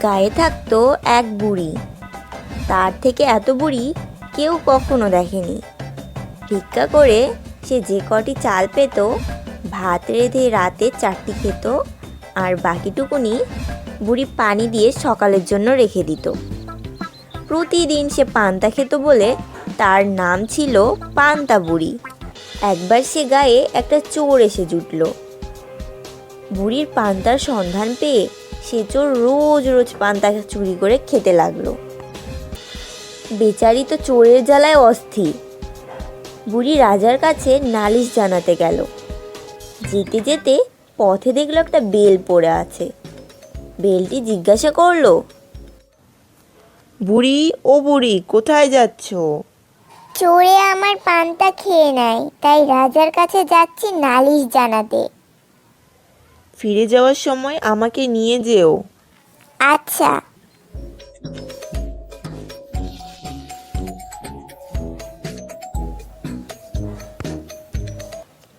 গায়ে থাকতো এক বুড়ি। তার থেকে এত বুড়ি কেউ কখনো দেখেনি। ভিক্ষা করে সে যে কটি চাল পেত ভাত রেঁধে রাতে 4টি খেত, আর বাকিটুকুনি বুড়ি পানি দিয়ে সকালের জন্য রেখে দিত। প্রতিদিন সে পান্তা খেত বলে তার নাম ছিল পান্তা বুড়ি। একবার সে গায়ে একটা চোর এসে জুটল। বুড়ির পান্তার সন্ধান পেয়ে সে চোর রোজ রোজ পান্তা চুরি করে খেতে লাগলো। বেচারি তো চোরের জ্বালায় অস্থির। বুড়ি রাজার কাছে নালিশ জানাতে গেল। যেতে যেতে পথে দেখলো একটা বেল পড়ে আছে। বেলটি জিজ্ঞাসা করলো, বুড়ি ও বুড়ি, কোথায় যাচ্ছ? চোরে আমার পান্তা খেয়ে নেয়, তাই রাজার কাছে যাচ্ছি নালিশ জানাতে। ফিরে যাওয়ার সময় আমাকে নিয়ে যেও। আচ্ছা।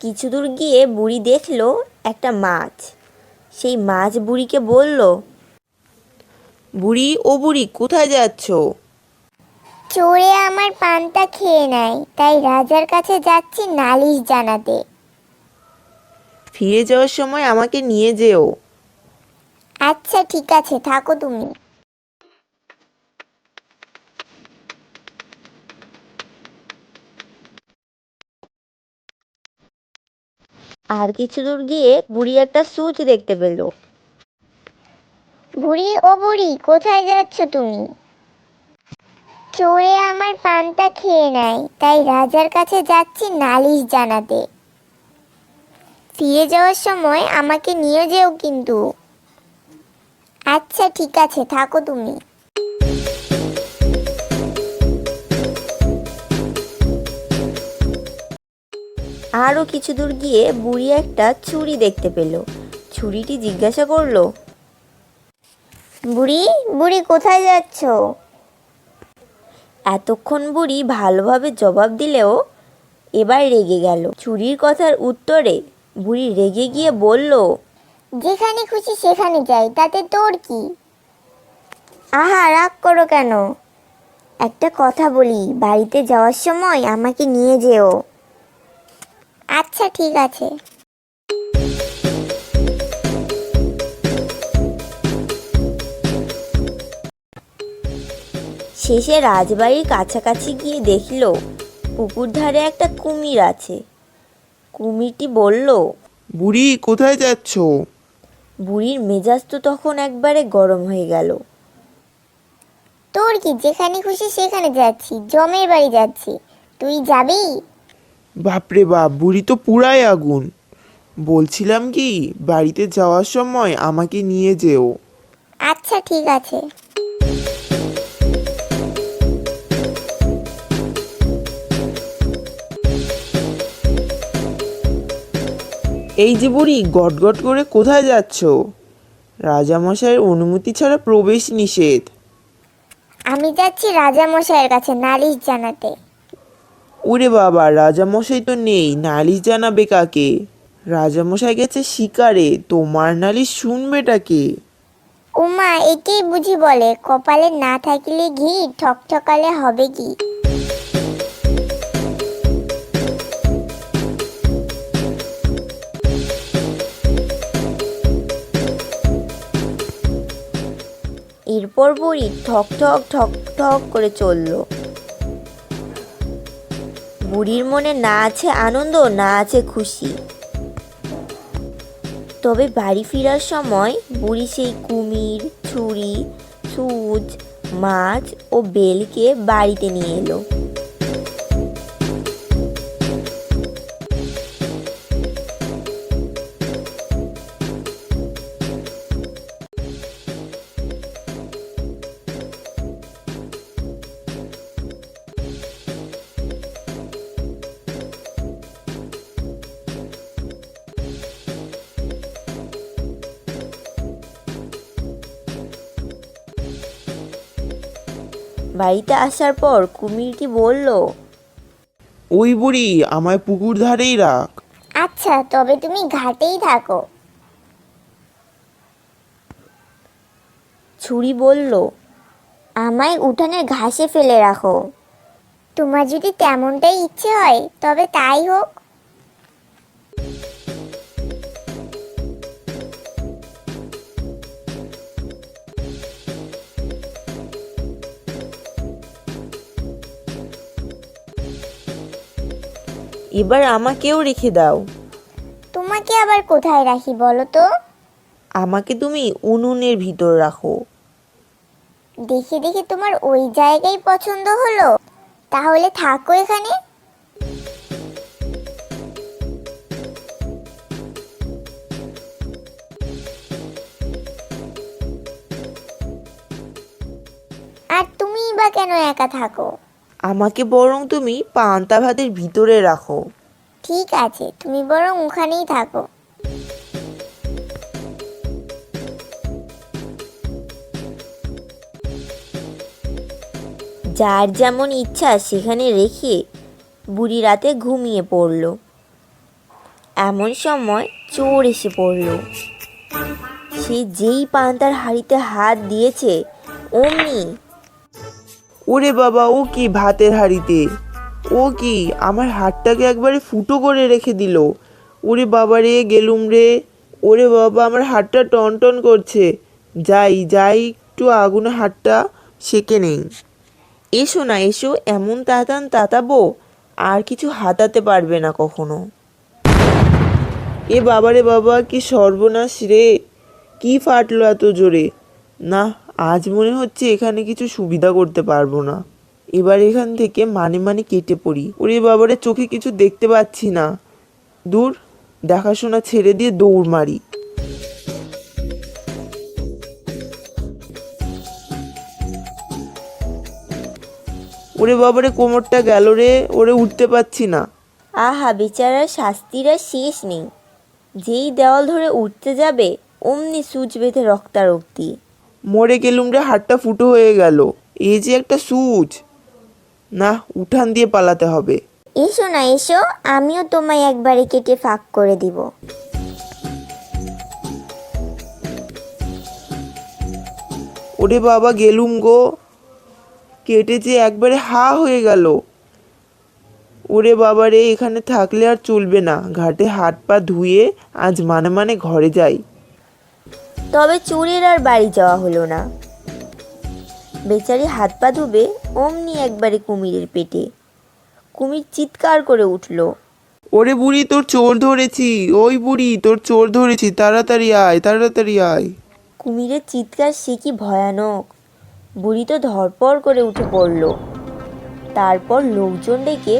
কিছু দূর গিয়ে বুড়ি দেখলো একটা মাছ। সেই মাছ বুড়িকে বলল, বুড়ি ও বুড়ি, কোথায় যাচ্ছ? চোরে আমার পান্তা খেয়ে নেয়, তাই রাজার কাছে যাচ্ছি নালিশ জানাতে। ফিরে যাওয়ার সময় আমাকে নিয়ে যেও। আচ্ছা ঠিক আছে, থাকো তুমি। আর কিছু দূর গিয়ে বুড়ি একটা সূচ দেখতে পেল। বুড়ি ও বুড়ি, কোথায় যাচ্ছ তুমি? চোরে আমার পান্তা খেয়ে নেয়, তাই রাজার কাছে যাচ্ছি নালিশ জানাতে। ফিরে যাওয়ার সময় আমাকে নিয়ে যেও কিন্তু। আচ্ছা ঠিক আছে, থাকো তুমি। আরও কিছু দূর গিয়ে বুড়ি একটা ছুরি দেখতে পেল। ছুরিটি জিজ্ঞাসা করলো, বুড়ি বুড়ি, কোথায় যাচ্ছ? এতক্ষণ বুড়ি ভালোভাবে জবাব দিলেও এবার রেগে গেল। ছুরির কথার উত্তরে বুড়ি রেগে গিয়ে বলল, যেখানে খুশি সেখানে যাই, তাতে তোর কি? আহা, রাগ করো কেন? একটা কথা বলি, বাড়িতে যাওয়ার সময় আমাকে নিয়ে যেও। আচ্ছা ঠিক আছে। শেষে রাজবাড়ির কাছাকাছি গিয়ে দেখল পুকুর ধারে একটা কুমির আছে। কুমিরটি বলল, বুড়ি কোথায় যাচ্ছ? বুড়ির মেজাজ তো তখন একবারে গরম হয়ে গেল। তোর কি, যেখানে খুশি সেখানে যাচ্ছি, জমের বাড়ি যাচ্ছি, তুই যাবি? বাপরে বাপ, বুড়ি তো পুরাই আগুন। বলছিলাম কি, বাড়িতে যাওয়ার সময় আমাকে নিয়ে যেও। আচ্ছা ঠিক আছে। এই যে বুড়ি, গটগট করে কোথায় যাচ্ছ? রাজামশাইয়ের অনুমতি ছাড়া প্রবেশ নিষেধ। আমি যাচ্ছি রাজামশাইয়ের কাছে নালিশ জানাতে। ওরে বাবা, রাজামশাই তো নেই, নালিশ জানাবে কাকে? রাজামশাই গেছে শিকারে, তোমার নালিশ শুনবেটা কে? উমা, একেই বুঝি বলে কপালে না থাকিলে ঘি, ঠকঠকালে হবে কি? এরপর বুড়ি ঠক ঠক ঠক ঠক করে চলল। বুড়ির মনে না আছে আনন্দ, না আছে খুশি। তবে বাড়ি ফেরার সময় বুড়ি সেই কুমির, ছুরি, সূচ, মাছ ও বেলকে বাড়িতে নিয়ে এলো। বাড়িতে আসার পর কুমিরটি বলল, ওই বুড়ি, আমায় পুকুর ধারেই রাখ। আচ্ছা, তবে তুমি ঘাটেই থাকো। ছুরি বলল, আমায় উঠানের ঘাসে ফেলে রাখো। তোমার যদি তেমনটাই ইচ্ছে হয় তবে তাই হোক। এবার আমাকেও রেখে দাও। তোমাকে আবার কোথায় রাখি বলো তো? আমাকে তুমি উনুনের ভিতর রাখো। দেখে দেখে তোমার ওই জায়গায় পছন্দ হলো, তাহলে থাকো এখানে। আর তুমিই বা কেন একা থাকো? আমাকে বরং তুমি পান্তা ভাতের ভিতরে রাখো। ঠিক আছে, তুমি বরং ওখানেই থাকো। যার যেমন ইচ্ছা সেখানে রেখে বুড়ি রাতে ঘুমিয়ে পড়ল। এমন সময় চোর এসে পড়ল। সে যেই পান্তার হাঁড়িতে হাত দিয়েছে অমনি ওরে বাবা, ও কি ভাতের হাঁড়িতে? ও কি আমার হাতটাকে একবারে ফুটো করে রেখে দিল? ওরে বাবা রে, গেলুম রে। ওরে বাবা, আমার হাতটা টন টন করছে। যাই যাই, একটু আগুনে হাতটা সেকে নেই। এসো না এসো, এমন তাতাবো আর কিছু হাতাতে পারবে না কখনো। এ বাবা রে বাবা, কি সর্বনাশ রে! কি ফাটলো এত জোরে? না, আজ মনে হচ্ছে এখানে কিছু সুবিধা করতে পারবো না। এবার এখান থেকে মানে মানে কেটে পড়ি। ওরে বাবারে, চোখে কিছু দেখতে পাচ্ছি না। দূর, দেখাশোনা ছেড়ে দিয়ে দৌড় মারি। ওরে বাবারে, কোমরটা গেল রে, ওরে উঠতে পারছি না। আহা, বেচারার শাস্তির আর শেষ নেই। যেই দেওয়াল ধরে উঠতে যাবে অমনি সূচ বেঁধে রক্তারক্তি। মরে গেলুম রে, হাতটা ফুটো হয়ে গেল। এই যে একটা সুচ। না, উঠান দিয়ে পালাতে হবে। এসো না এসো, আমিও তোমায় একবারে কেটে ফাঁক করে দিব। ওরে বাবা, গেলুম গো। কেটে যে একবারে হা হয়ে গেল। ওরে বাবা রে, এখানে থাকলে আর চলবে না। ঘাটে হাত পা ধুয়ে আজ মানে মানে ঘরে যাই। তবে চোরের আর বাড়ি যাওয়া হলো না। বেচারি হাত পা ধুবে অমনি একবারে কুমিরের পেটে। কুমির চিৎকার করে উঠল, ওরে বুড়ি, তোর চোর ধরেছি। ওই বুড়ি, তোর চোর ধরেছি, তাড়াতাড়ি আয়, তাড়াতাড়ি আয়। কুমিরের চিৎকার সে কি ভয়ানক! বুড়ি তো ধরপড় করে উঠে পড়ল। তারপর লোকজন ডেকে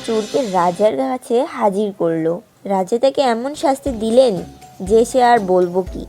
চোরকে রাজার কাছে হাজির করলো। রাজা তাকে এমন শাস্তি দিলেন যে সে আর বলবো কি।